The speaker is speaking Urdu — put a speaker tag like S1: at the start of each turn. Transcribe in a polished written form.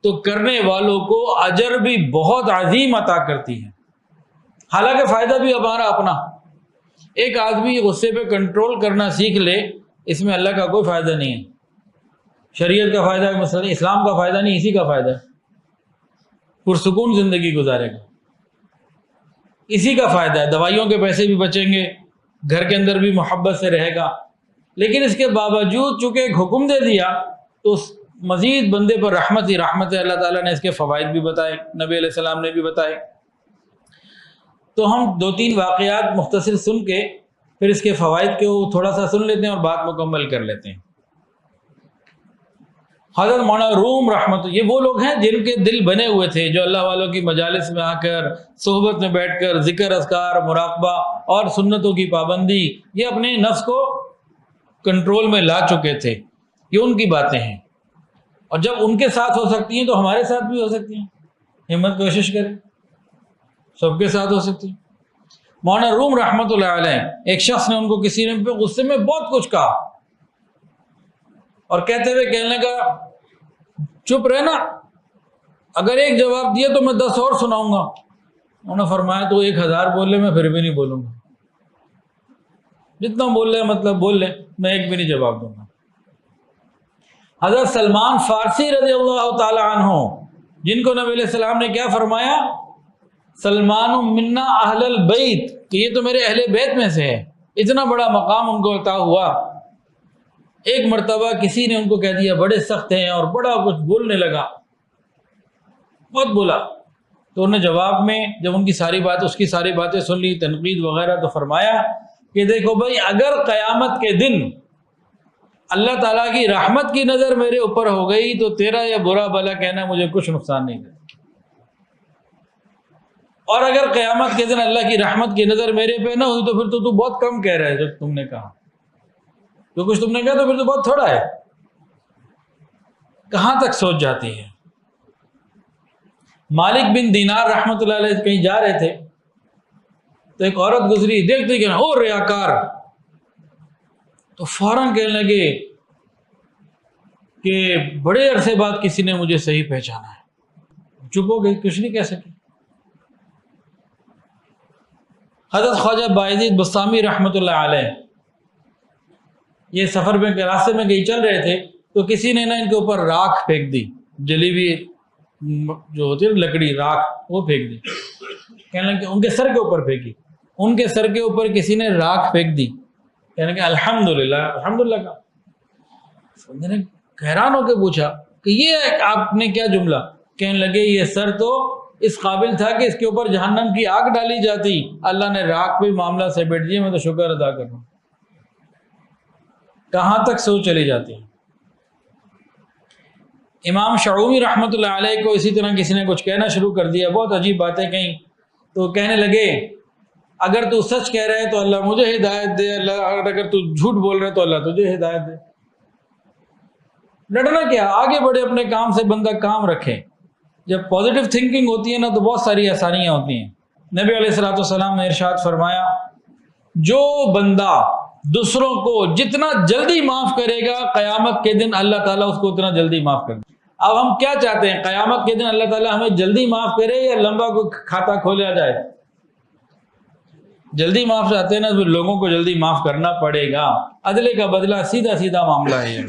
S1: تو کرنے والوں کو اجر بھی بہت عظیم عطا کرتی ہے. حالانکہ فائدہ بھی ہمارا اپنا. ایک آدمی غصے پہ کنٹرول کرنا سیکھ لے، اس میں اللہ کا کوئی فائدہ نہیں ہے. شریعت کا فائدہ ہے، مثلا اسلام کا فائدہ نہیں، اسی کا فائدہ ہے. پرسکون زندگی گزارے گا، اسی کا فائدہ ہے. دوائیوں کے پیسے بھی بچیں گے، گھر کے اندر بھی محبت سے رہے گا. لیکن اس کے باوجود چونکہ ایک حکم دے دیا تو مزید بندے پر رحمت ہی رحمت ہے. اللہ تعالیٰ نے اس کے فوائد بھی بتائے، نبی علیہ السلام نے بھی بتائے. تو ہم 2-3 واقعات مختصر سن کے پھر اس کے فوائد کو تھوڑا سا سن لیتے ہیں اور بات مکمل کر لیتے ہیں. حضرت مولانا روم رحمت، یہ وہ لوگ ہیں جن کے دل بنے ہوئے تھے، جو اللہ والوں کی مجالس میں آ کر صحبت میں بیٹھ کر ذکر، اذکار، مراقبہ اور سنتوں کی پابندی، یہ اپنے نفس کو کنٹرول میں لا چکے تھے. یہ ان کی باتیں ہیں، اور جب ان کے ساتھ ہو سکتی ہیں تو ہمارے ساتھ بھی ہو سکتی ہیں. ہمت کوشش کریں، سب کے ساتھ ہو سکتی ہیں. مولانا روم رحمت اللہ علیہ، ایک شخص نے ان کو کسی نے پہ غصے میں بہت کچھ کہا، اور کہتے ہوئے کہنے لگا چپ رہنا، اگر ایک جواب دیا تو میں 10 اور سناؤں گا. انہوں نے فرمایا تو 1000 بول لے، میں پھر بھی نہیں بولوں گا. جتنا بول لے مطلب بول لے، میں ایک بھی نہیں جواب دوں گا. حضرت سلمان فارسی رضی اللہ تعالی عنہ، جن کو نبی علیہ السلام نے کیا فرمایا، سلمان منا اہل البیت، کہ یہ تو میرے اہل بیت میں سے ہے. اتنا بڑا مقام ان کو عطا ہوا. ایک مرتبہ کسی نے ان کو کہہ دیا بڑے سخت ہیں، اور بڑا کچھ بولنے لگا، بہت بولا. تو انہوں نے جواب میں جب ان کی ساری بات، اس کی ساری باتیں سن لی، تنقید وغیرہ، تو فرمایا کہ دیکھو بھائی، اگر قیامت کے دن اللہ تعالیٰ کی رحمت کی نظر میرے اوپر ہو گئی تو تیرا یا برا بھلا کہنا مجھے کچھ نقصان نہیں کرے. اور اگر قیامت کے دن اللہ کی رحمت کی نظر میرے پہ نہ ہوئی تو پھر تو بہت کم کہہ رہا ہے. جب تم نے کہا جو کچھ تم نے کہا تو پھر تو بہت تھوڑا ہے. کہاں تک سوچ جاتی ہے. مالک بن دینار رحمت اللہ علیہ کہیں جا رہے تھے تو ایک عورت گزری، دیکھتے کہ او ریاکار، تو فوراً کہنے لگے کہ بڑے عرصے بعد کسی نے مجھے صحیح پہچانا ہے. چپ ہو گئی، کچھ نہیں کہہ سکے. حضرت خواجہ بایزید بسطامی رحمت اللہ علیہ، یہ سفر میں راستے میں کہیں چل رہے تھے تو کسی نے نا ان کے اوپر راکھ پھینک دی، جلی ہوئی جو ہوتی ہے لکڑی، راکھ، وہ پھینک دی. کہنے لگے ان کے سر کے اوپر پھینکی. ان کے سر کے اوپر کسی نے راکھ پھینک دی. کہنے لگے الحمدللہ الحمدللہ کا. بندے نے حیران ہو کے پوچھا کہ یہ آپ نے کیا جملہ؟ کہنے لگے یہ سر تو اس قابل تھا کہ اس کے اوپر جہنم کی آگ ڈالی جاتی، اللہ نے راکھ پہ معاملہ سے بیٹھ دیا، میں تو شکر ادا کر رہا ہوں. کہاں تک سوچ چلی جاتی ہے. امام شعومی رحمت اللہ علیہ کو اسی طرح کسی نے کچھ کہنا شروع کر دیا، بہت عجیب باتیں کہیں. تو کہنے لگے اگر تو سچ کہہ رہے تو اللہ مجھے ہدایت دے، اللہ اگر تو جھوٹ بول رہے تو اللہ تجھے ہدایت دے. ڈرنا کیا، آگے بڑھے، اپنے کام سے بندہ کام رکھے. جب پازیٹیو تھنکنگ ہوتی ہے نا تو بہت ساری آسانیاں ہوتی ہیں. نبی علیہ الصلوۃ والسلام نے ارشاد فرمایا جو بندہ دوسروں کو جتنا جلدی معاف کرے گا قیامت کے دن اللہ تعالیٰ اس کو اتنا جلدی معاف کر دے. اب ہم کیا چاہتے ہیں، قیامت کے دن اللہ تعالیٰ ہمیں جلدی معاف کرے یا لمبا کوئی کھاتا کھولا جائے؟ جلدی معاف چاہتے ہیں نا، تو لوگوں کو جلدی معاف کرنا پڑے گا. عدلے کا بدلہ سیدھا سیدھا معاملہ ہے.